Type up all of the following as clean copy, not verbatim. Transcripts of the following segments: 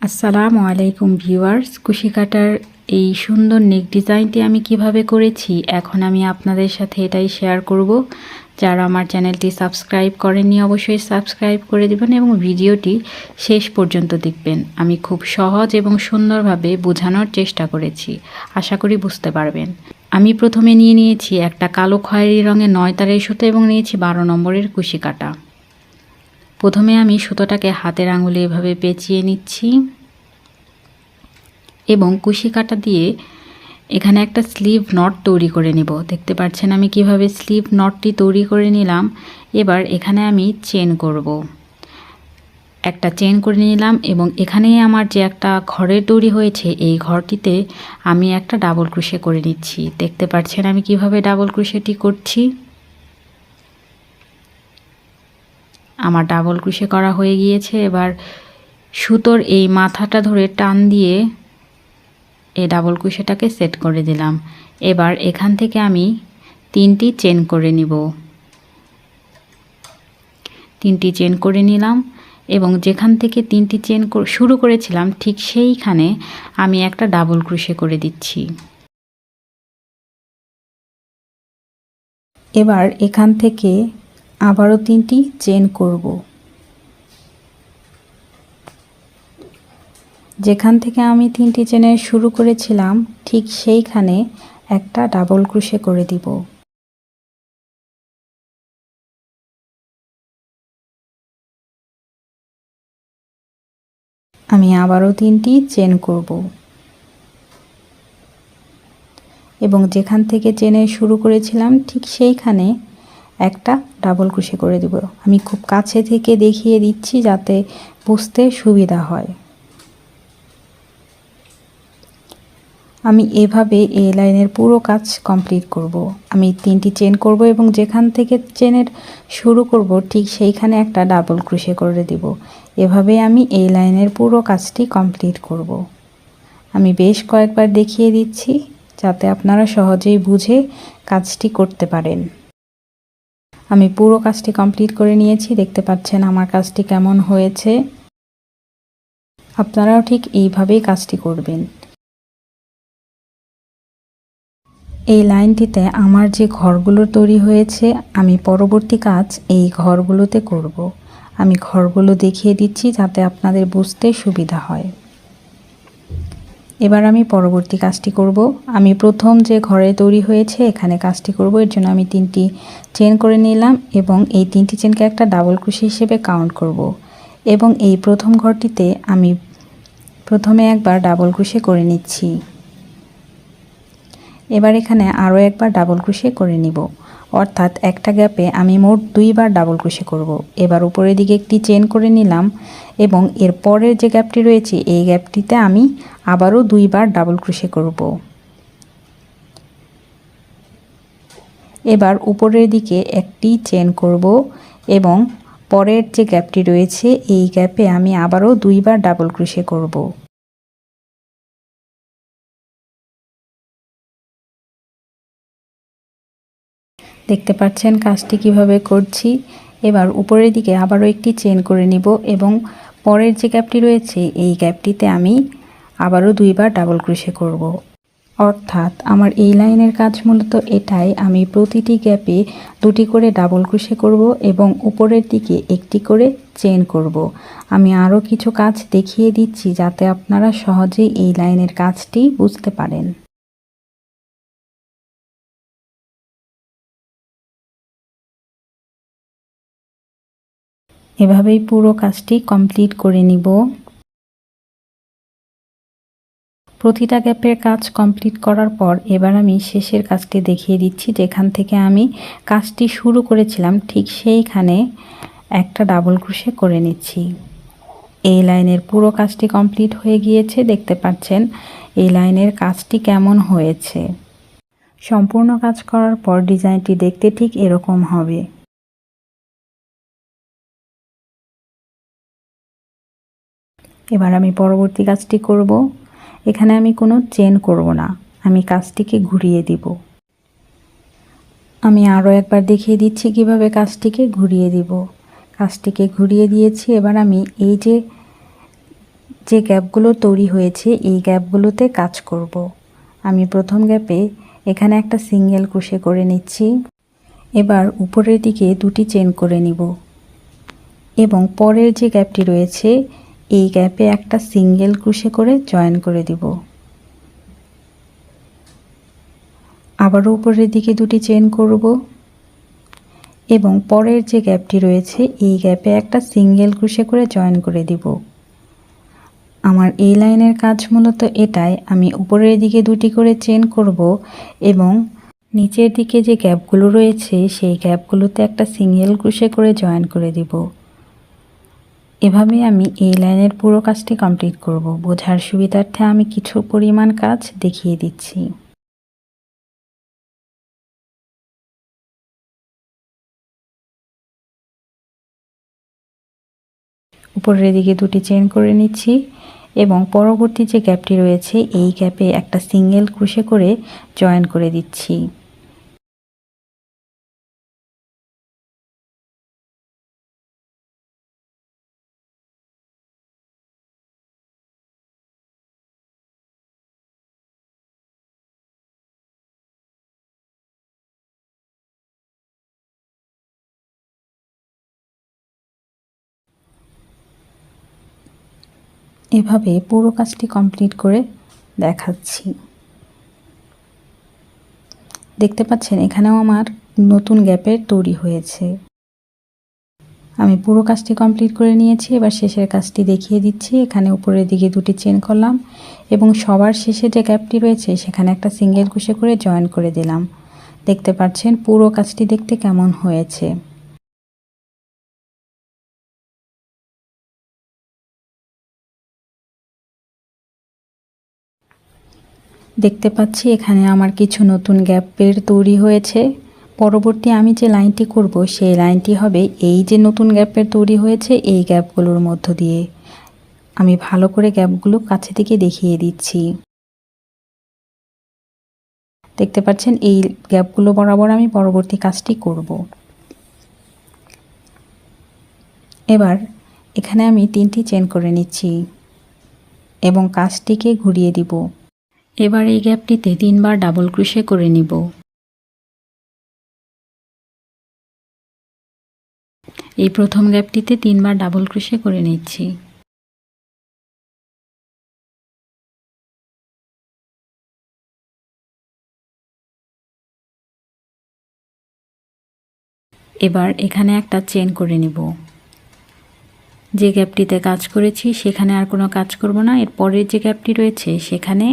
আসসালামু আলাইকুম ভিউয়ার্স, কুশি কাটার এই সুন্দর নেক ডিজাইনটি আমি কিভাবে করেছি এখন আমি আপনাদের সাথে এটাই শেয়ার করব। যারা আমার চ্যানেলটি সাবস্ক্রাইব করেননি অবশ্যই সাবস্ক্রাইব করে দিবেন এবং ভিডিওটি শেষ পর্যন্ত দেখবেন। আমি খুব সহজ এবং সুন্দরভাবে বোঝানোর চেষ্টা করেছি, আশা করি বুঝতে পারবেন। আমি প্রথমে নিয়েছি একটা কালো খয়েরি রঙের 9 তারের সুতো এবং নিয়েছি 12 নম্বরের কুশি কাটা। প্রথমে আমি সুতোটাকে হাতের আঙুলে এভাবে পেঁচিয়ে নিচ্ছি এবং কুশি কাটা দিয়ে এখানে একটা স্লিভ নট তৈরি করে নিব। দেখতে পাচ্ছেন আমি কিভাবে স্লিভ নটটি তৈরি করে নিলাম। এবার এখানে আমি চেন করব, একটা চেন করে নিলাম এবং এখানে আমার যে একটা ঘরের তৈরি হয়েছে এই ঘরটিতে আমি একটা ডাবল ক্রোশে করে নিচ্ছি। দেখতে পাচ্ছেন আমি কিভাবে ডাবল ক্রোশেটি করছি। আমার ডাবল ক্রোশে করা হয়ে গিয়েছে। এবার সুতোর এই মাথাটা ধরে টান দিয়ে এই ডাবল ক্রোশেটাকে সেট করে দিলাম। এবার এখান থেকে আমি 3টি চেন করে নিব। 3টি চেন করে নিলাম এবং যেখান থেকে 3টি চেন শুরু করেছিলাম ঠিক সেইখানে আমি একটা ডাবল ক্রোশে করে দিচ্ছি। এবার এখান থেকে আবারও 3টি চেন করব। যেখান থেকে আমি 3টি চেনের শুরু করেছিলাম ঠিক সেইখানে একটা ডাবল ক্রোশে করে দিব। আমি আবারও 3টি চেন করব এবং যেখান থেকে চেনের শুরু করেছিলাম ঠিক সেইখানে একটা ডাবল ক্রোশে করে দেব। আমি খুব কাছে থেকে দেখিয়ে দিচ্ছি যাতে বুঝতে সুবিধা হয়। আমি এভাবে এই লাইনের পুরো কাজ কমপ্লিট করব। আমি 3টি চেন করব এবং যেখান থেকে চেনের শুরু করব ঠিক সেইখানে একটা ডাবল ক্রোশে করে দেব। এভাবে আমি এই লাইনের পুরো কাজটি কমপ্লিট করব। আমি বেশ কয়েকবার দেখিয়ে দিচ্ছি যাতে আপনারা সহজেই বুঝে কাজটি করতে পারেন। আমি পুরো কাজটি কমপ্লিট করে নিয়েছি। দেখতে পাচ্ছেন আমার কাজটি কেমন হয়েছে। আপনারাও ঠিক এইভাবেই কাজটি করবেন। এই লাইনটিতে আমার যে ঘরগুলো তৈরি হয়েছে আমি পরবর্তী কাজ এই ঘরগুলোতে করব। আমি ঘরগুলো দেখিয়ে দিচ্ছি যাতে আপনাদের বুঝতে সুবিধা হয়। এবার আমি পরবর্তী কাজটি করব। আমি প্রথম যে ঘরে তৈরি হয়েছে এখানে কাজটি করব। এর জন্য আমি 3টি চেন করে নিলাম এবং এই 3টি চেনকে একটা ডাবল ক্রোশে হিসেবে কাউন্ট করব এবং এই প্রথম ঘরটিতে আমি প্রথমে একবার ডাবল ক্রোশে করে নিচ্ছি। এবার এখানে আরও একবার ডাবল ক্রোশে করে নিব, অর্থাৎ একটা গ্যাপে আমি মোট 2বার ডাবল ক্রোশে করব। এবার উপরের দিকে একটি চেন করে নিলাম এবং এর পরের যে গ্যাপটি রয়েছে এই গ্যাপটিতে আমি আবারও 2বার ডাবল ক্রোশে করব। এবার উপরের দিকে একটি চেন করব এবং পরের যে গ্যাপটি রয়েছে এই গ্যাপে আমি আবারও 2বার ডাবল ক্রোশে করব। দেখতে পাচ্ছেন কাজটি কিভাবে করছি। এবার উপরের দিকে আবারও একটি চেন করে নিব এবং পরের যে গ্যাপটি রয়েছে এই গ্যাপটিতে আমি আবারও 2বার ডাবল ক্রোশে করব। অর্থাৎ আমার এই লাইনের কাজ মূলত এটাই, আমি প্রতিটি গ্যাপে 2টি করে ডাবল ক্রোশে করব এবং উপরের দিকে একটি করে চেন করব। আমি আরও কিছু কাজ দেখিয়ে দিচ্ছি যাতে আপনারা সহজেই এই লাইনের কাজটি বুঝতে পারেন। এভাবেই পুরো কাজটি কমপ্লিট করে নিব। প্রতিটা গ্যাপের কাজ কমপ্লিট করার পর এবার আমি শেষের কাজটি দেখিয়ে দিচ্ছি। যেখান থেকে আমি কাজটি শুরু করেছিলাম ঠিক সেইখানে একটা ডাবল ক্রোশে করে নিচ্ছি। এই লাইনের পুরো কাজটি কমপ্লিট হয়ে গিয়েছে। দেখতে পাচ্ছেন এই লাইনের কাজটি কেমন হয়েছে। সম্পূর্ণ কাজ করার পর ডিজাইনটি দেখতে ঠিক এরকম হবে। এবার আমি পরবর্তী কাজটি করব। এখানে আমি কোনো চেন করব না, আমি কাজটিকে ঘুরিয়ে দিব। আমি আরও একবার দেখিয়ে দিচ্ছি কিভাবে কাজটিকে ঘুরিয়ে দিব। কাজটিকে ঘুরিয়ে দিয়েছি। এবার আমি এই যে যে গ্যাপগুলো তৈরি হয়েছে এই গ্যাপগুলোতে কাজ করব। আমি প্রথম গ্যাপে এখানে একটা সিঙ্গেল ক্রোশে করে নিচ্ছি। এবার উপরের দিকে দুটি চেন করে নিব এবং পরের যে গ্যাপটি রয়েছে এই গ্যাপে একটা সিঙ্গেল ক্রোশে করে জয়েন করে দিব। আবারও উপরের দিকে দুটি চেন করব এবং পরের যে গ্যাপটি রয়েছে এই গ্যাপে একটা সিঙ্গেল ক্রোশে করে জয়েন করে দিব। আমার এই লাইনের কাজ মূলত এটাই, আমি উপরের দিকে দুটি করে চেন করব এবং নিচের দিকে যে গ্যাপগুলো রয়েছে সেই গ্যাপগুলোতে একটা সিঙ্গেল ক্রোশে করে জয়েন করে দিব। এভাবে আমি এই লাইনের পুরো কাজটি কমপ্লিট করব। বোঝার সুবিধার্থে আমি কিছু পরিমাণ কাজ দেখিয়ে দিচ্ছি। উপরের দিকে দুটি চেন করে নিচ্ছি এবং পরবর্তী যে গ্যাপটি রয়েছে এই গ্যাপে একটা সিঙ্গেল ক্রোশে করে জয়েন করে দিচ্ছি। এভাবে পুরো কাজটি কমপ্লিট করে দেখাচ্ছি। দেখতে পাচ্ছেন এখানেও আমার নতুন গ্যাপের তৈরি হয়েছে। আমি পুরো কাজটি কমপ্লিট করে নিয়েছি। এবার শেষের কাজটি দেখিয়ে দিচ্ছি। এখানে উপরের দিকে দুটি চেন করলাম এবং সবার শেষে যে গ্যাপটি রয়েছে সেখানে একটা সিঙ্গেল ক্রোশে করে জয়েন করে দিলাম। দেখতে পাচ্ছেন পুরো কাজটি দেখতে কেমন হয়েছে। দেখতে পাচ্ছি এখানে আমার কিছু নতুন গ্যাপের তৈরি হয়েছে। পরবর্তী আমি যে লাইনটি করব সেই লাইনটি হবে এই যে নতুন গ্যাপের তৈরি হয়েছে এই গ্যাপগুলোর মধ্য দিয়ে। আমি ভালো করে গ্যাপগুলো কাছে থেকে দেখিয়ে দিচ্ছি। দেখতে পাচ্ছেন এই গ্যাপগুলো বরাবর আমি পরবর্তী কাজটি করব। এবার এখানে আমি 3টি চেন করে নিচ্ছি এবং কাজটিকে ঘুরিয়ে দিব। এবার এই গ্যাপটিতে 3বার ডাবল ক্রোশে করে নিব। এই প্রথম গ্যাপটিতে 3বার ডাবল ক্রোশে করে নিচ্ছি। এবার এখানে একটা চেন করে নিব। যে গ্যাপটিতে কাজ করেছি সেখানে আর কোনো কাজ করব না। এর পরের যে গ্যাপটি রয়েছে সেখানে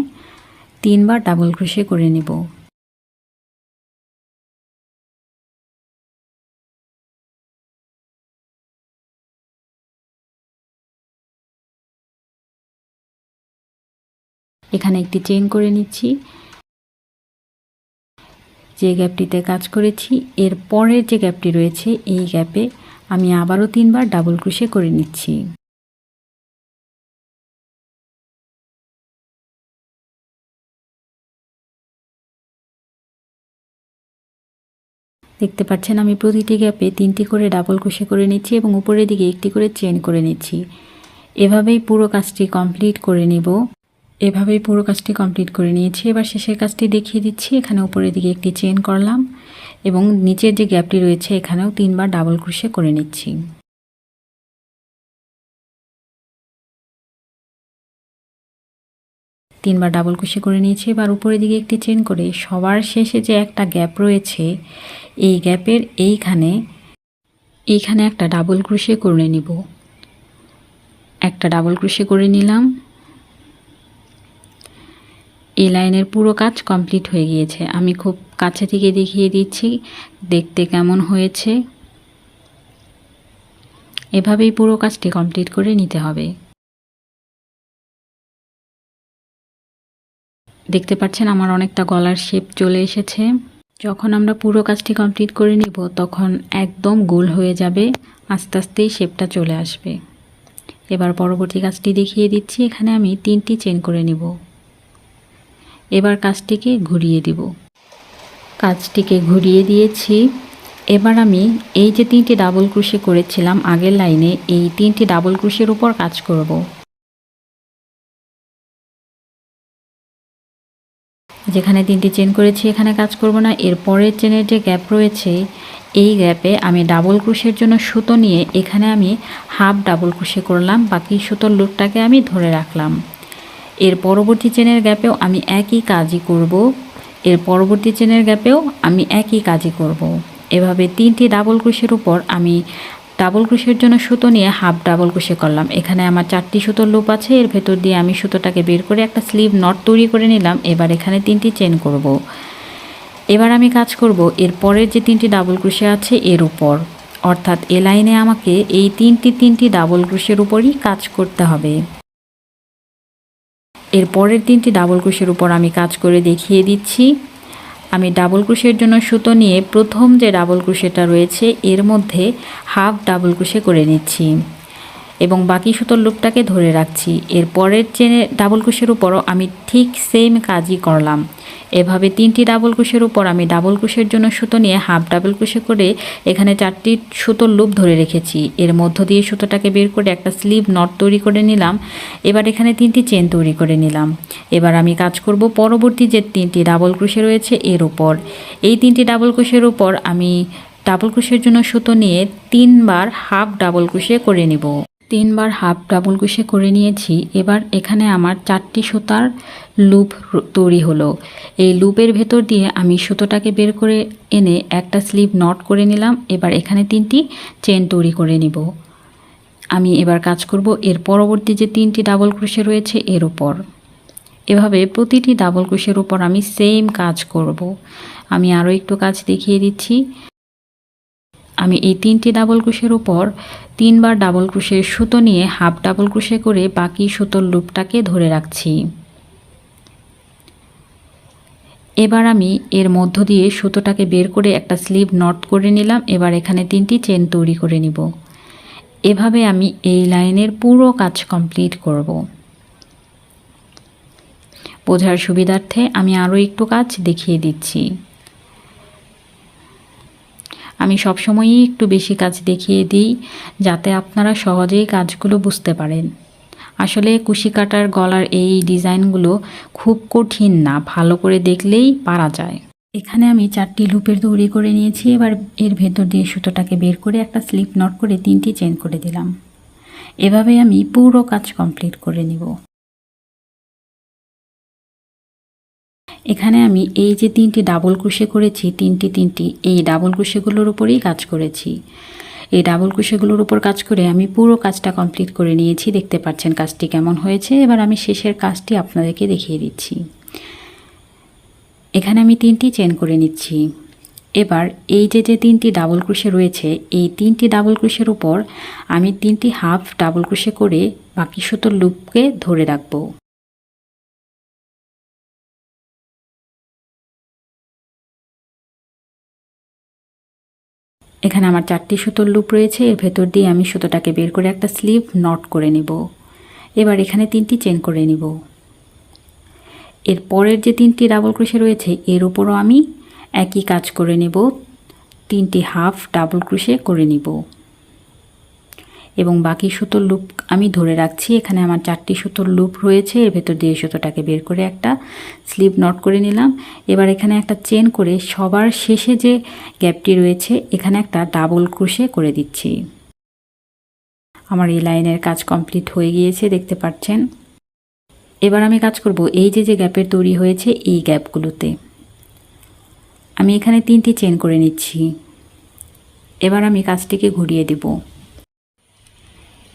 3বার ডাবল ক্রোশে করে নিব। এখানে একটি চেন করে নিচ্ছি। যে গ্যাপটিতে কাজ করেছি এর পরের যে গ্যাপটি রয়েছে এই গ্যাপে আমি আবারও 3বার ডাবল ক্রোশে করে নিচ্ছি। দেখতে পাচ্ছেন আমি প্রতিটি গ্যাপে 3টি করে ডাবল ক্রোশে করে নিচ্ছি এবং উপরের দিকে একটি করে চেন করে নিচ্ছি। এভাবেই পুরো কাজটি কমপ্লিট করে নিব। এভাবেই পুরো কাজটি কমপ্লিট করে নিয়েছি। এবার শেষের কাজটি দেখিয়ে দিচ্ছি। এখানে উপরের দিকে একটি চেন করলাম এবং নিচের যে গ্যাপটি রয়েছে এখানেও 3বার ডাবল ক্রোশে করে নিচ্ছি। তিনবার ডাবল ক্রোশে করে নিয়েছি। এবার উপরের দিকে একটি চেন করে সবার শেষে যে একটা গ্যাপ রয়েছে এই গ্যাপের এইখানে একটা ডাবল ক্রোশে করে নিব। একটা ডাবল ক্রোশে করে নিলাম। এই লাইনের পুরো কাজ কমপ্লিট হয়ে গিয়েছে। আমি খুব কাছে থেকে দেখিয়ে দিচ্ছি দেখতে কেমন হয়েছে। এভাবেই পুরো কাজটি কমপ্লিট করে নিতে হবে। দেখতে পাচ্ছেন আমার অনেকটা গলার শেপ চলে এসেছে। যখন আমরা পুরো কাজটি কমপ্লিট করে নিব তখন একদম গোল হয়ে যাবে, আস্তে আস্তেই শেপটা চলে আসবে। এবার পরবর্তী কাজটি দেখিয়ে দিচ্ছি। এখানে আমি 3টি চেন করে নিব। এবার কাজটিকে ঘুরিয়ে দিব। কাজটিকে ঘুরিয়ে দিয়েছি। এবার আমি এই যে 3টি ডাবল ক্রোশে করেছিলাম আগের লাইনে এই 3টি ডাবল ক্রোশের উপর কাজ করব। যেখানে 3টি চেন করেছি এখানে কাজ করব না। এর পরের চেনের যে গ্যাপ রয়েছে এই গ্যাপে আমি ডাবল ক্রোশের জন্য সুতো নিয়ে এখানে আমি হাফ ডাবল ক্রোশে করলাম, বাকি সুতোর লুপটাকে আমি ধরে রাখলাম। এর পরবর্তী চেনের গ্যাপেও আমি একই কাজই করব, এর পরবর্তী চেনের গ্যাপেও আমি একই কাজই করব। এভাবে 3টি ডাবল ক্রোশের উপর আমি ডাবল ক্রোশের জন্য সুতো নিয়ে হাফ ডাবল ক্রোশে করলাম। এখানে আমার 4টি সুতোর লুপ আছে, এর ভেতর দিয়ে আমি সুতোটাকে বের করে একটা স্লিভ নট তৈরি করে নিলাম। এবার এখানে 3টি চেন করব। এবার আমি কাজ করব এর পরের যে 3টি ডাবল ক্রোশে আছে এর উপর, অর্থাৎ এ লাইনে আমাকে এই 3টি ডাবল ক্রোশের উপরই কাজ করতে হবে। এর পরের 3টি ডাবল ক্রোশের উপর আমি কাজ করে দেখিয়ে দিচ্ছি। আমি ডাবল ক্রোশের জন্য সুতো নিয়ে প্রথম যে ডাবল ক্রোশেটা রয়েছে এর মধ্যে হাফ ডাবল ক্রোশে করে নিচ্ছি এবং বাকি সুতোর লুপটাকে ধরে রাখছি। এর পরের চেনে ডাবল ক্রোশের উপরও আমি ঠিক সেম কাজই করলাম। এভাবে 3টি ডাবল ক্রোশের উপর আমি ডাবল ক্রোশের জন্য সুতো নিয়ে হাফ ডাবল ক্রোশে করে এখানে 4টি সুতোর লুপ ধরে রেখেছি। এর মধ্য দিয়ে সুতোটাকে বের করে একটা স্লিভ নট তৈরি করে নিলাম। এবার এখানে 3টি চেন তৈরি করে নিলাম। এবার আমি কাজ করব পরবর্তী যে 3টি ডাবল ক্রোশে রয়েছে এর উপর। এই 3টি ডাবল ক্রোশের উপর আমি ডাবল ক্রোশের জন্য সুতো নিয়ে 3বার হাফ ডাবল ক্রোশে করে নিব। 3বার হাফ ডাবল ক্রোশে করে নিয়েছি। এবার এখানে আমার 4টি সুতার লুপ তৈরি হলো। এই লুপের ভেতর দিয়ে আমি সুতোটাকে বের করে এনে একটা স্লিভ নট করে নিলাম। এবার এখানে 3টি চেন তৈরি করে নিব। আমি এবার কাজ করব এর পরবর্তী যে 3টি ডাবল ক্রোশে রয়েছে এর উপর। এভাবে প্রতিটি ডাবল ক্রোশের উপর আমি সেম কাজ করব। আমি আরও একটু কাজ দেখিয়ে দিচ্ছি। আমি এই 3টি ডাবল ক্রোশের উপর 3বার ডাবল ক্রোশের সুতো নিয়ে হাফ ডাবল ক্রোশে করে বাকি সুতোর লুপটাকে ধরে রাখছি। এবার আমি এর মধ্য দিয়ে সুতোটাকে বের করে একটা স্লিভ নট করে নিলাম। এবার এখানে 3টি চেন তৈরি করে নিব। এভাবে আমি এই লাইনের পুরো কাজ কমপ্লিট করব। বোঝার সুবিধার্থে আমি আরও একটু কাজ দেখিয়ে দিচ্ছি। আমি সবসময়ই একটু বেশি কাজ দেখিয়ে দিই যাতে আপনারা সহজেই কাজগুলো বুঝতে পারেন। আসলে কুশি কাটার গলার এই ডিজাইনগুলো খুব কঠিন না, ভালো করে দেখলেই পারা যায়। এখানে আমি 4টি লুপের তৈরি করে নিয়েছি। এবার এর ভেতর দিয়ে সুতোটাকে বের করে একটা স্লিপ নট করে 3টি চেন করে দিলাম। এভাবে আমি পুরো কাজ কমপ্লিট করে নিব। এখানে আমি এই যে 3টি ডাবল ক্রোশে করেছি, 3টি এই ডাবল ক্রোশেগুলোর উপরেই কাজ করেছি। এই ডাবল ক্রোশেগুলোর উপর কাজ করে আমি পুরো কাজটা কমপ্লিট করে নিয়েছি। দেখতে পাচ্ছেন কাজটি কেমন হয়েছে। এবার আমি শেষের কাজটি আপনাদেরকে দেখিয়ে দিচ্ছি। এখানে আমি 3টি চেন করে নিচ্ছি। এবার এই যে 3টি ডাবল ক্রোশে রয়েছে এই 3টি ডাবল ক্রোশের উপর আমি 3টি হাফ ডাবল ক্রোশে করে বাকি সুতোর লুপকে ধরে রাখবো। এখানে আমার 4টি সুতোর লুপ রয়েছে। এর ভেতর দিয়ে আমি সুতোটাকে বের করে একটা স্লিভ নট করে নিব। এবার এখানে 3টি চেন করে নিব। এর পরের যে 3টি ডাবল ক্রোশে রয়েছে এর উপরও আমি একই কাজ করে নেব। 3টি হাফ ডাবল ক্রোশে করে নিব এবং বাকি সুতোর লুপ আমি ধরে রাখছি। এখানে আমার 4টি সুতোর লুপ রয়েছে। এর ভেতর দিয়ে সুতোটাকে বের করে একটা স্লিভ নট করে নিলাম। এবার এখানে একটা চেন করে সবার শেষে যে গ্যাপটি রয়েছে এখানে একটা ডাবল ক্রোশে করে দিচ্ছি। আমার এই লাইনের কাজ কমপ্লিট হয়ে গিয়েছে, দেখতে পাচ্ছেন। এবার আমি কাজ করব এই যে গ্যাপের তৈরি হয়েছে এই গ্যাপগুলোতে আমি এখানে 3টি চেন করে নিচ্ছি। এবার আমি কাজটিকে ঘুরিয়ে দেব।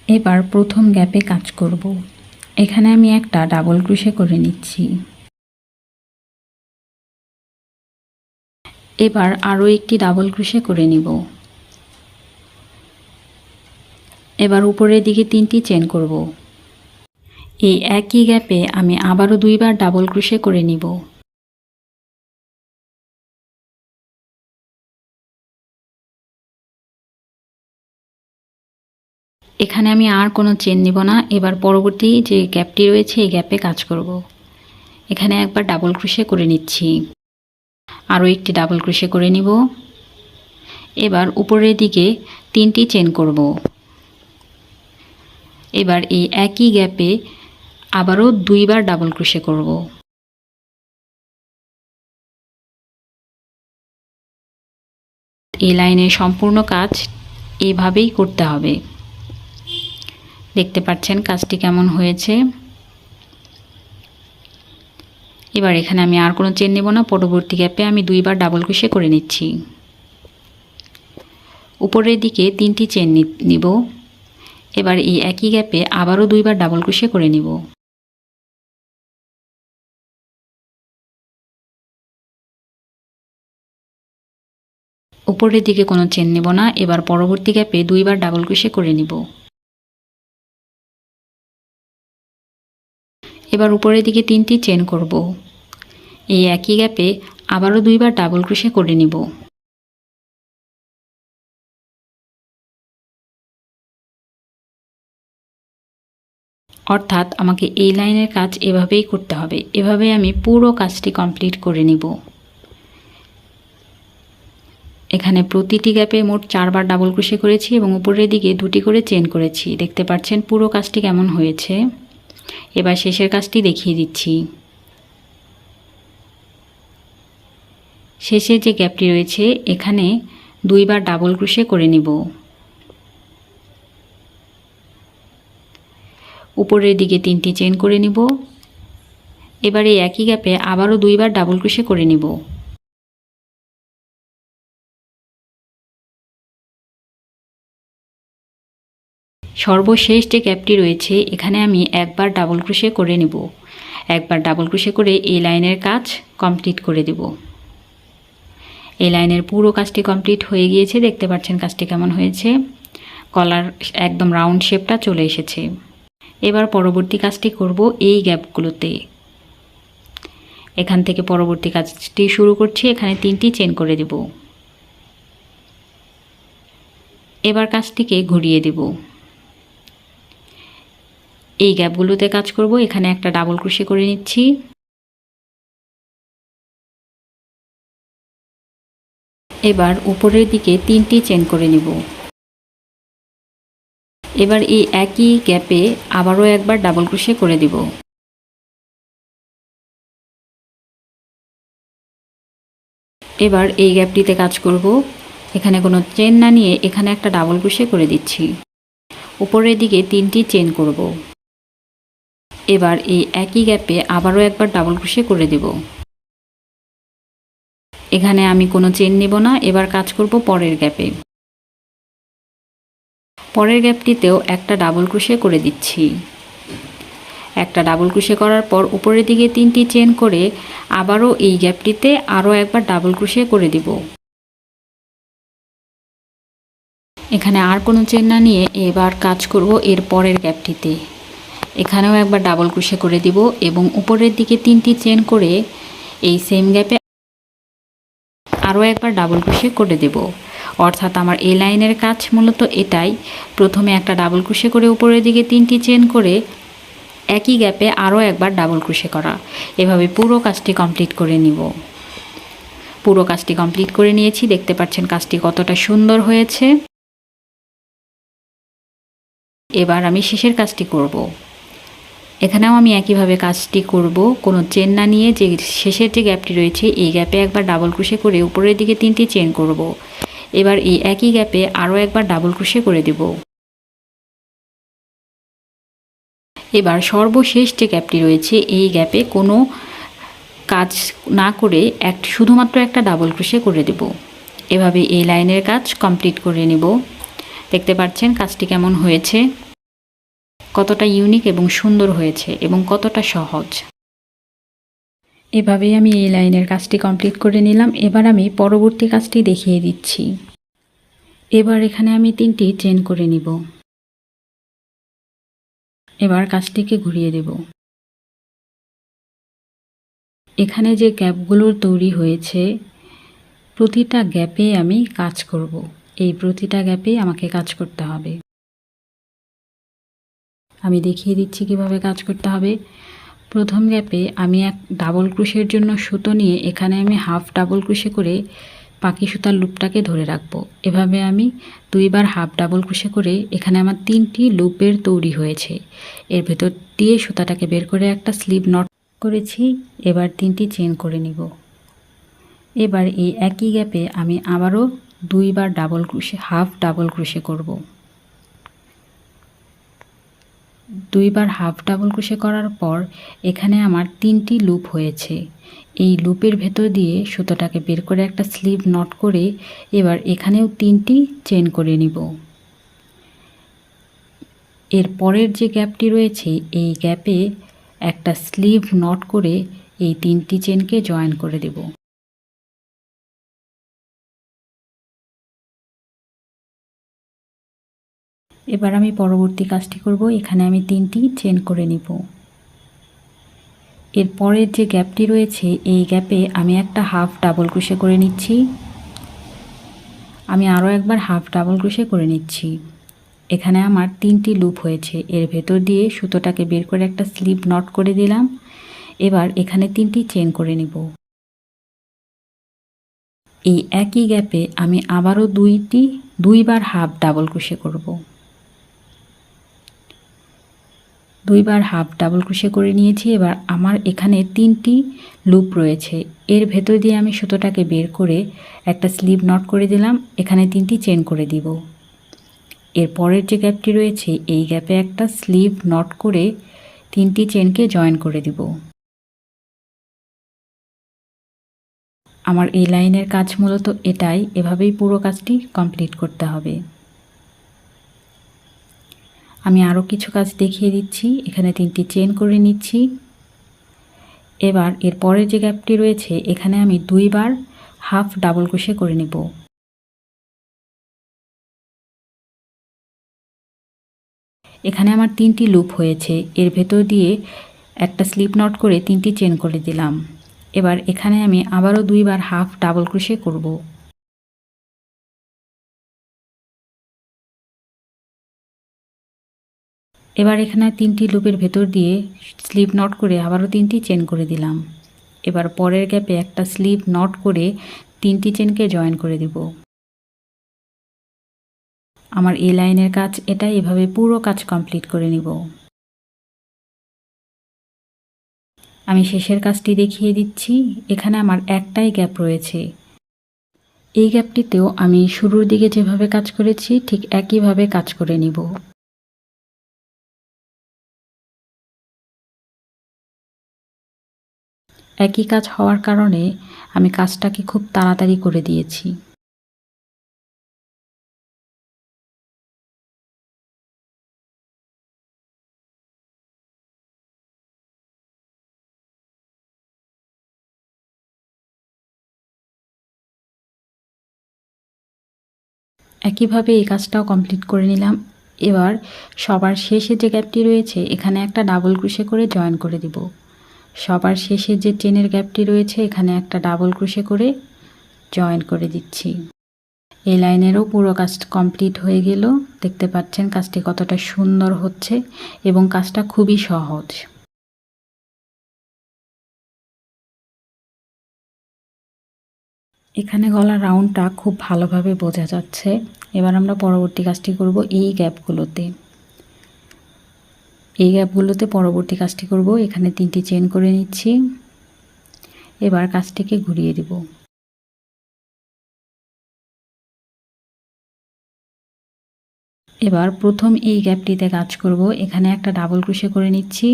এবার প্রথম গ্যাপে কাজ করব। এখানে আমি একটা ডাবল ক্রোশে করে নিচ্ছি। এবার আরও একটি ডাবল ক্রোশে করে নিব। এবার উপরের দিকে 3টি চেন করব। এই একই গ্যাপে আমি আবারও 2বার ডাবল ক্রোশে করে নিব। এখানে আমি আর কোনো চেন নিব না। এবার পরবর্তী যে গ্যাপটি রয়েছে এই গ্যাপে কাজ করব। এখানে একবার ডাবল ক্রোশে করে নিচ্ছি, আরও একটি ডাবল ক্রোশে করে নিব। এবার উপরের দিকে 3টি চেন করব। এবার এই একই গ্যাপে আবারও 2বার ডাবল ক্রোশে করব। এই লাইনের সম্পূর্ণ কাজ এইভাবেই করতে হবে। দেখতে পাচ্ছেন কাজটি কেমন হয়েছে। এবার এখানে আমি আর কোনো চেন নেব না, পরবর্তী গ্যাপে আমি 2বার ডাবল ক্রোশে করে নিচ্ছি। উপরের দিকে 3টি চেন নিব। এবার এই একই গ্যাপে আবারও 2বার ডাবল ক্রোশে করে নিব। উপরের দিকে কোনো চেন নেব না, এবার পরবর্তী গ্যাপে 2বার ডাবল ক্রোশে করে নিব। এবার উপরের দিকে 3টি চেন করব। এই একই গ্যাপে আবারও 2বার ডাবল ক্রোশে করে নিব। অর্থাৎ আমাকে এই লাইনের কাজ এভাবেই করতে হবে। এভাবে আমি পুরো কাজটি কমপ্লিট করে নিব। এখানে প্রতিটি গ্যাপে মোট 4বার ডাবল ক্রোশে করেছি এবং উপরের দিকে 2টি করে চেন করেছি। দেখতে পাচ্ছেন পুরো কাজটি কেমন হয়েছে। এবার শেষের কাজটি দেখিয়ে দিচ্ছি। শেষে যে গ্যাপটি রয়েছে এখানে 2বার ডাবল ক্রোশে করে নিব। উপরের দিকে 3টি চেন করে নিব। এবার এই একই গ্যাপে আবারও 2বার ডাবল ক্রোশে করে নিব। সর্বশেষ যে গ্যাপটি রয়েছে এখানে আমি একবার ডাবল ক্রোশে করে নিব। একবার ডাবল ক্রোশে করে এই লাইনের কাজ কমপ্লিট করে দেব। এই লাইনের পুরো কাজটি কমপ্লিট হয়ে গিয়েছে। দেখতে পাচ্ছেন কাজটি কেমন হয়েছে। কলার একদম রাউন্ড শেপটা চলে এসেছে। এবার পরবর্তী কাজটি করব এই গ্যাপগুলোতে। এখান থেকে পরবর্তী কাজটি শুরু করছি। এখানে 3টি চেন করে দেব। এবার কাজটিকে ঘুরিয়ে দেব। এই গ্যাপগুলোতে কাজ করব। এখানে একটা ডাবল ক্রোশে করে নিচ্ছি। এবার উপরের দিকে 3টি চেন করে নিব। এবার এই একই গ্যাপে আবারও একবার ডাবল ক্রোশে করে দিব। এবার এই গ্যাপটিতে কাজ করব। এখানে কোনো চেন না নিয়ে এখানে একটা ডাবল ক্রোশে করে দিচ্ছি। উপরের দিকে 3টি চেন করব। এবার এই একই গ্যাপে আবারও একবার ডাবল ক্রোশে করে দেব। এখানে আমি কোনো চেন নেব না। এবার কাজ করব পরের গ্যাপে। পরের গ্যাপটিতেও একটা ডাবল ক্রোশে করে দিচ্ছি। একটা ডাবল ক্রোশে করার পর উপরের দিকে 3টি চেন করে আবারও এই গ্যাপটিতে আরও একবার ডাবল ক্রোশে করে দেব। এখানে আর কোনো চেন না নিয়ে এবার কাজ করব এর পরের গ্যাপটিতে। এখানেও একবার ডাবল ক্রোশে করে দিব এবং উপরের দিকে 3টি চেন করে এই সেম গ্যাপে আরও একবার ডাবল ক্রোশে করে দেব। অর্থাৎ আমার এই লাইনের কাজ মূলত এটাই। প্রথমে একটা ডাবল ক্রোশে করে উপরের দিকে 3টি চেন করে একই গ্যাপে আরও একবার ডাবল ক্রোশে করা। এভাবে পুরো কাজটি কমপ্লিট করে নিব। পুরো কাজটি কমপ্লিট করে নিয়েছি। দেখতে পাচ্ছেন কাজটি কতটা সুন্দর হয়েছে। এবার আমি শেষের কাজটি করব। এখানেও আমি একইভাবে কাজটি করব। কোনো চেন না নিয়ে যে শেষের যে গ্যাপটি রয়েছে এই গ্যাপে একবার ডাবল ক্রোশে করে উপরের দিকে 3টি চেন করব। এবার এই একই গ্যাপে আরও একবার ডাবল ক্রোশে করে দেব। এবার সর্বশেষ যে গ্যাপটি রয়েছে এই গ্যাপে কোনো কাজ না করে শুধুমাত্র একটা ডাবল ক্রোশে করে দেব। এভাবে এই লাইনের কাজ কমপ্লিট করে নেব। দেখতে পাচ্ছেন কাজটি কেমন হয়েছে, কতটা ইউনিক এবং সুন্দর হয়েছে এবং কতটা সহজ। এভাবেই আমি এই লাইনের কাজটি কমপ্লিট করে নিলাম। এবার আমি পরবর্তী কাজটি দেখিয়ে দিচ্ছি। এবার এখানে আমি 3টি চেন করে নিব। এবার কাজটিকে ঘুরিয়ে দেব। এখানে যে গ্যাপগুলো তৈরি হয়েছে প্রতিটা গ্যাপে আমি কাজ করব। এই প্রতিটা গ্যাপে আমাকে কাজ করতে হবে। আমি দেখিয়ে দিচ্ছি কিভাবে কাজ করতে হবে। প্রথম গ্যাপে আমি এক ডাবল ক্রোশের জন্য সুতো নিয়ে এখানে আমি হাফ ডাবল ক্রোশে করে পাখি সুতার লুপটাকে ধরে রাখবো। এভাবে আমি 2বার হাফ ডাবল ক্রোশে করে এখানে আমার 3টি লুপের তৈরি হয়েছে। এর ভেতর দিয়ে সুতাটাকে বের করে একটা স্লিপ নট করেছি। এবার 3টি চেন করে নিব। এবার এই একই গ্যাপে আমি আবারও দুইবার double crochet, half double crochet করব। দুইবার হাফ ডাবল ক্রোশে করার পর এখানে আমার 3টি লুপ হয়েছে। এই লুপের ভেতর দিয়ে সুতোটাকে বের করে একটা স্লিপ নট করে এবার এখানেও 3টি চেন করে নিব। এর পরের যে গ্যাপটি রয়েছে এই গ্যাপে একটা স্লিভ নট করে এই 3টি চেনকে জয়েন করে দেব। এবার আমি পরবর্তী কাজটি করব। এখানে আমি 3টি চেন করে নিব। এর পরের যে গ্যাপটি রয়েছে এই গ্যাপে আমি একটা হাফ ডাবল ক্রোশে করে নিচ্ছি। আমি আরও একবার হাফ ডাবল ক্রোশে করে নিচ্ছি। এখানে আমার 3টি লুপ হয়েছে। এর ভেতর দিয়ে সুতোটাকে বের করে একটা স্লিপ নট করে দিলাম। এবার এখানে 3টি চেন করে নিব। এই একই গ্যাপে আমি আবারও দুইবার হাফ ডাবল ক্রোশে করব। দুইবার হাফ ডাবল ক্রোশে করে নিয়েছি। এবার আমার এখানে 3টি লুপ রয়েছে। এর ভেতর দিয়ে আমি সুতোটাকে বের করে একটা স্লিপ নট করে দিলাম। এখানে 3টি চেন করে দিব। এর পরের যে গ্যাপটি রয়েছে এই গ্যাপে একটা স্লিপ নট করে 3টি চেনকে জয়েন করে দিব। আমার এই লাইনের কাজ মূলত এটাই, এভাবেই পুরো কাজটি কমপ্লিট করতে হবে। আমি আরও কিছু কাজ দেখিয়ে দিচ্ছি। এখানে 3টি চেন করে নিচ্ছি। এবার এর পরের যে গ্যাপটি রয়েছে এখানে আমি দুইবার হাফ ডাবল ক্রোশে করে নিব। এখানে আমার 3টি লুপ হয়েছে। এর ভেতর দিয়ে একটা স্লিপ নট করে 3টি চেন করে দিলাম। এবার এখানে আমি আবারও দুইবার হাফ ডাবল ক্রোশে করব। এবার এখানে 3টি লুপের ভেতর দিয়ে স্লিপ নট করে আবারও 3টি চেন করে দিলাম। এবার পরের গ্যাপে একটা স্লিপ নট করে 3টি চেনকে জয়েন করে দিব। আমার এই লাইনের কাজ এটাই, এভাবে পুরো কাজ কমপ্লিট করে নিব। আমি শেষের কাজটি দেখিয়ে দিচ্ছি। এখানে আমার একটাই গ্যাপ রয়েছে। এই গ্যাপটিতেও আমি শুরুর দিকে যেভাবে কাজ করেছি ঠিক একইভাবে কাজ করে নিব। একই কাজ হওয়ার কারণে আমি কাজটাকে খুব তাড়াতাড়ি করে দিয়েছি। একইভাবে এই কাজটাও কমপ্লিট করে নিলাম। এবার সবার শেষে যে গ্যাপটি রয়েছে এখানে একটা ডাবল ক্রোশে করে জয়েন করে দিব। সবার শেষে যে চেনের গ্যাপটি রয়েছে এখানে একটা ডাবল ক্রোশে করে জয়েন করে দিচ্ছি। এই লাইনেরও পুরো কাজ কমপ্লিট হয়ে গেল। দেখতে পাচ্ছেন কাজটি কতটা সুন্দর হচ্ছে এবং কাজটা খুবই সহজ। এখানে গলার রাউন্ডটা খুব ভালোভাবে বোঝা যাচ্ছে। এবার আমরা পরবর্তী কাজটি করব এই গ্যাপগুলোতে। পরবর্তী কাজটি করব। এখানে 3টি চেন করে নিচ্ছি। এবার কাজটিকে ঘুরিয়ে দিব। এবার প্রথম এই গ্যাপটিতে কাজ করব। এখানে একটা ডাবল ক্রোশে করে নিচ্ছি।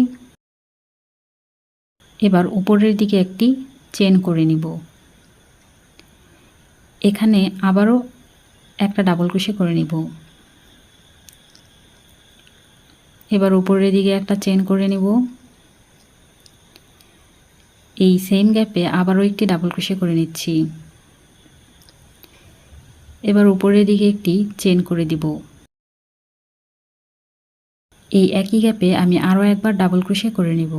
এবার উপরের দিকে একটি চেন করে নিব। এখানে আবারও একটা ডাবল ক্রোশে করে নিব। এবার উপরের দিকে একটা চেন করে নিব। এই সেম গ্যাপে আবারও একটি ডাবল ক্রোশে করে নিচ্ছি। এবার উপরের দিকে একটি চেন করে দিব। এই একই গ্যাপে আমি আরও একবার ডাবল ক্রোশে করে নিব।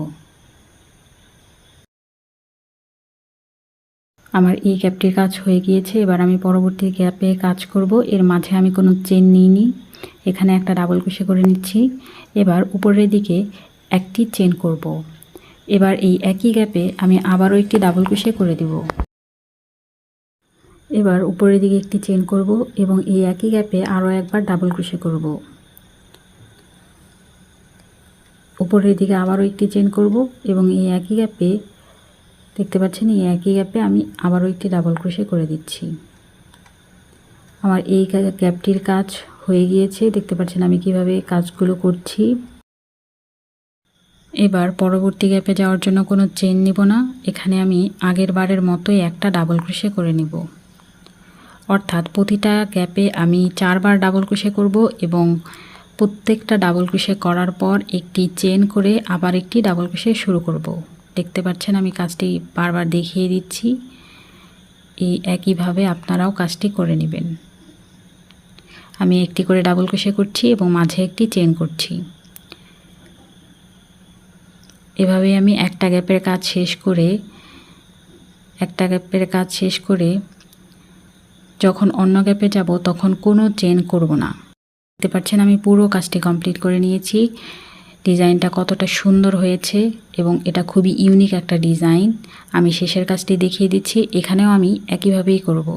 আমার এই গ্যাপটির কাজ হয়ে গিয়েছে। এবার আমি পরবর্তী গ্যাপে কাজ করব। এর মাঝে আমি কোনো চেন নিইনি। এখানে একটা ডাবল ক্রোশে করে নিচ্ছি। এবার উপরের দিকে একটি চেন করব। এবার এই একই গ্যাপে আমি আবারও একটি ডাবল ক্রোশে করে দিব। এবার উপরের দিকে একটি চেন করব এবং এই একই গ্যাপে আরও একবার ডাবল ক্রোশে করব। উপরের দিকে আবারও একটি চেন করব এবং এই একই গ্যাপে দেখতে পাচ্ছেন এই একই গ্যাপে আমি আবারও একটি ডাবল ক্রোশে করে দিচ্ছি। আমার এই গ্যাপটির কাজ হয়ে গিয়েছে, দেখতে পাচ্ছেন আমি কিভাবে কাজগুলো করছি। এবার পরবর্তী গ্যাপে যাওয়ার জন্য কোনো চেন নিব না, এখানে আমি আগের বারের মতোই একটা ডাবল ক্রোশে করে নিব। অর্থাৎ প্রতিটা গ্যাপে আমি 4 বার ডাবল ক্রোশে করব এবং প্রত্যেকটা ডাবল ক্রোশে করার পর একটি চেন করে আবার একটি ডাবল ক্রোশে শুরু করব। দেখতে পাচ্ছেন আমি কাজটি বারবার দেখিয়ে দিচ্ছি, এই একইভাবে আপনারাও কাজটি করে নেবেন। আমি একটি করে ডাবল ক্রোশে করছি এবং মাঝে একটি চেন করছি। এভাবেই আমি একটা গ্যাপের কাজ শেষ করে যখন অন্য গ্যাপে যাব তখন কোনো চেন করব না। দেখতে পাচ্ছেন আমি পুরো কাজটি কমপ্লিট করে নিয়েছি। ডিজাইনটা কতটা সুন্দর হয়েছে এবং এটা খুবই ইউনিক একটা ডিজাইন। আমি শেষের কাজটি দেখিয়ে দিচ্ছি, এখানেও আমি একইভাবেই করব।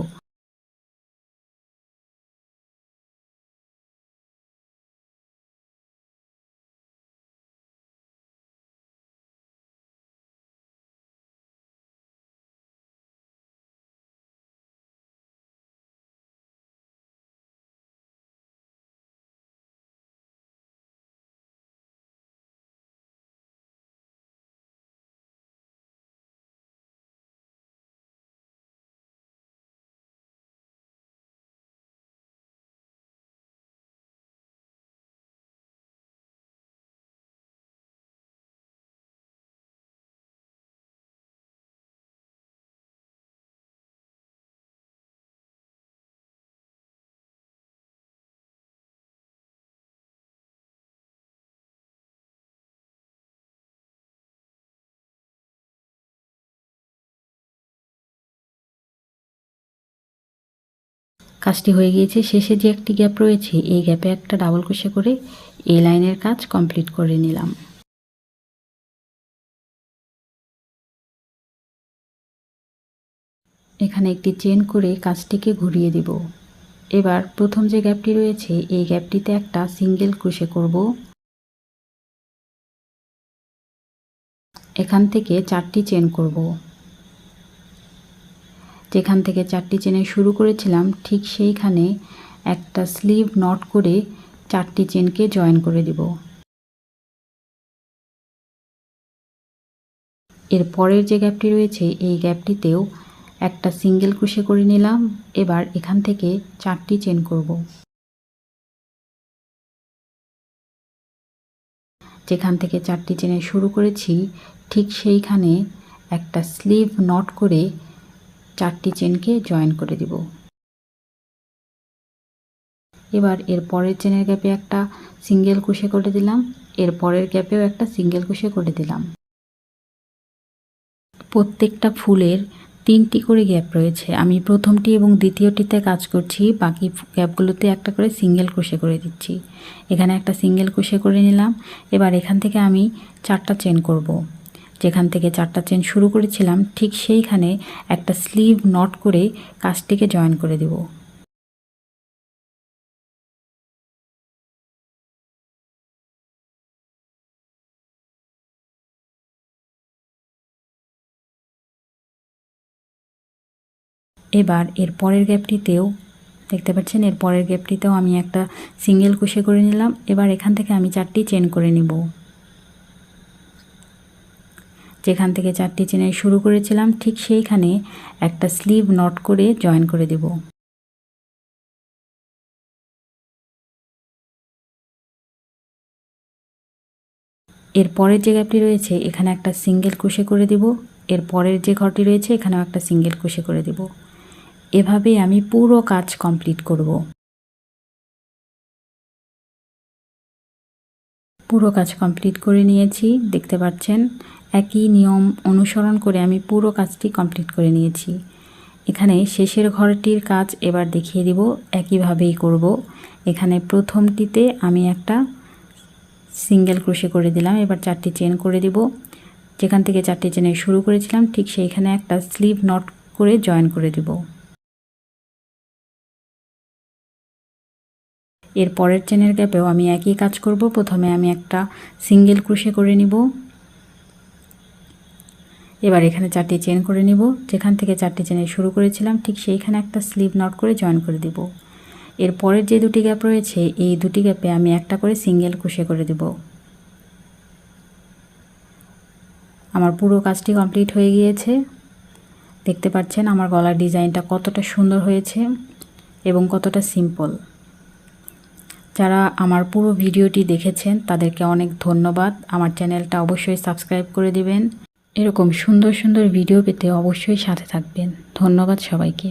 কাজটি হয়ে গিয়েছে। শেষে যে একটি গ্যাপ রয়েছে এই গ্যাপে একটা ডাবল ক্রোশে করে এই লাইনের কাজ কমপ্লিট করে নিলাম। এখানে একটি চেন করে কাজটিকে ঘুরিয়ে দেব। এবার প্রথম যে গ্যাপটি রয়েছে এই গ্যাপটিতে একটা সিঙ্গেল ক্রোশে করব। এখান থেকে 4টি চেন করব। যেখান থেকে 4টি চেনে শুরু করেছিলাম ঠিক সেইখানে একটা স্লিভ নট করে 4টি চেনকে জয়েন করে দেব। এর পরের যে গ্যাপটি রয়েছে এই গ্যাপটিতেও একটা সিঙ্গেল ক্রোশে করে নিলাম। এবার এখান থেকে 4টি চেন করব। যেখান থেকে 4টি চেনে শুরু করেছি ঠিক সেইখানে একটা স্লিভ নট করে 4টি চেনকে জয়েন করে দিব। এবার এর পরের চেনের গ্যাপে একটা সিঙ্গেল ক্রোশে করে দিলাম, এর পরের গ্যাপেও একটা সিঙ্গেল ক্রোশে করে দিলাম। প্রত্যেকটা ফুলের 3টি করে গ্যাপ রয়েছে, আমি প্রথমটি এবং দ্বিতীয়টিতে কাজ করছি, বাকি গ্যাপগুলোতে একটা করে সিঙ্গেল ক্রোশে করে দিচ্ছি। এখানে একটা সিঙ্গেল ক্রোশে করে নিলাম। এবার এখান থেকে আমি 4টা চেন করব। যেখান থেকে 4টা চেন শুরু করেছিলাম ঠিক সেইখানে একটা স্লিভ নট করে কাজটিকে জয়েন করে দেব। এবার এর পরের গ্যাপটিতেও দেখতে পাচ্ছেন, এর পরের গ্যাপটিতেও আমি একটা সিঙ্গেল ক্রোশে করে নিলাম। এবার এখান থেকে আমি 4টি চেন করে নিব। যেখান থেকে 4টি চেনে শুরু করেছিলাম ঠিক সেইখানে একটা স্লিভ নট করে জয়েন করে দেব। এর পরের যে গ্যাপটি রয়েছে এখানে একটা সিঙ্গেল ক্রোশে করে দেব। এর পরের যে ঘরটি রয়েছে এখানেও একটা সিঙ্গেল ক্রোশে করে দেব। এভাবেই আমি পুরো কাজ কমপ্লিট করব। পুরো কাজ কমপ্লিট করে নিয়েছি, দেখতে পাচ্ছেন একই নিয়ম অনুসরণ করে আমি পুরো কাজটি কমপ্লিট করে নিয়েছি। এখানে শেষের ঘরটির কাজ এবার দেখিয়ে দিব, একইভাবেই করব। এখানে প্রথমটিতে আমি একটা সিঙ্গেল ক্রোশে করে দিলাম, এবার 4টি চেন করে দিব। যেখান থেকে 4টি চেনে শুরু করেছিলাম ঠিক সেইখানে একটা স্লিভ নট করে জয়েন করে দিব। এর পরের চেনের গ্যাপেও আমি একই কাজ করব। প্রথমে আমি একটা সিঙ্গেল ক্রোশে করে নিব। এবার এখানে 4টি চেন করে নিব। যেখান থেকে 4টি চেনে শুরু করেছিলাম ঠিক সেইখানে একটা স্লিভ নট করে জয়েন করে দিব। এর পরের যে দুটি গ্যাপ রয়েছে এই দুটি গ্যাপে আমি একটা করে সিঙ্গেল ক্রোশে করে দেব। আমার পুরো কাজটি কমপ্লিট হয়ে গিয়েছে। দেখতে পাচ্ছেন আমার গলার ডিজাইনটা কতটা সুন্দর হয়েছে এবং কতটা সিম্পল। যারা আমার পুরো ভিডিওটি দেখেছেন তাদেরকে অনেক ধন্যবাদ। আমার চ্যানেলটা অবশ্যই সাবস্ক্রাইব করে দিবেন। এরকম সুন্দর সুন্দর ভিডিও পেতে অবশ্যই সাথে থাকবেন। ধন্যবাদ সবাইকে।